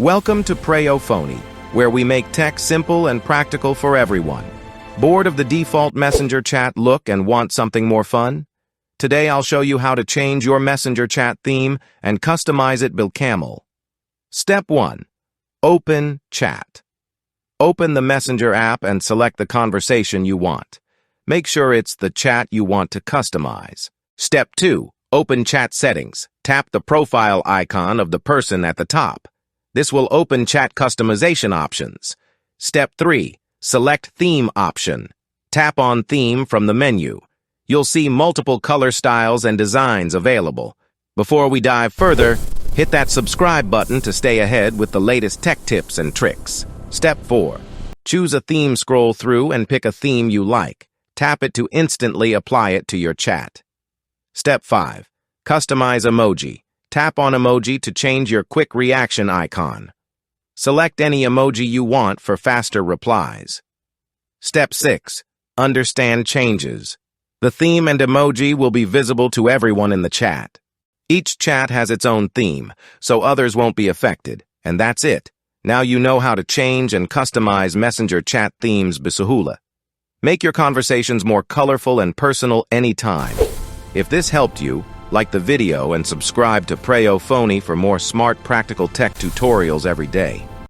Welcome to Preyo Phonie, where we make tech simple and practical for everyone. Bored of the default messenger chat look and want something more fun? Today I'll show you how to change your messenger chat theme and customize it bil camel. Step 1. Open Chat. Open the Messenger app and select the conversation you want. Make sure it's the chat you want to customize. Step 2. Open Chat Settings. Tap the profile icon of the person at the top. This will open chat customization options. Step 3. Select Theme option. Tap on Theme from the menu. You'll see multiple color styles and designs available. Before we dive further, hit that subscribe button to stay ahead with the latest tech tips and tricks. Step 4. Choose a theme, scroll through, and pick a theme you like. Tap it to instantly apply it to your chat. Step 5. Customize emoji. Tap on emoji to change your quick reaction icon. Select any emoji you want for faster replies. Step 6. Understand changes. The theme and emoji will be visible to everyone in the chat. Each chat has its own theme, so others won't be affected, and that's it. Now you know how to change and customize messenger chat themes bisuhula. Make your conversations more colorful and personal anytime. If this helped you, like the video and subscribe to Preyo Phonie for more smart, practical tech tutorials every day.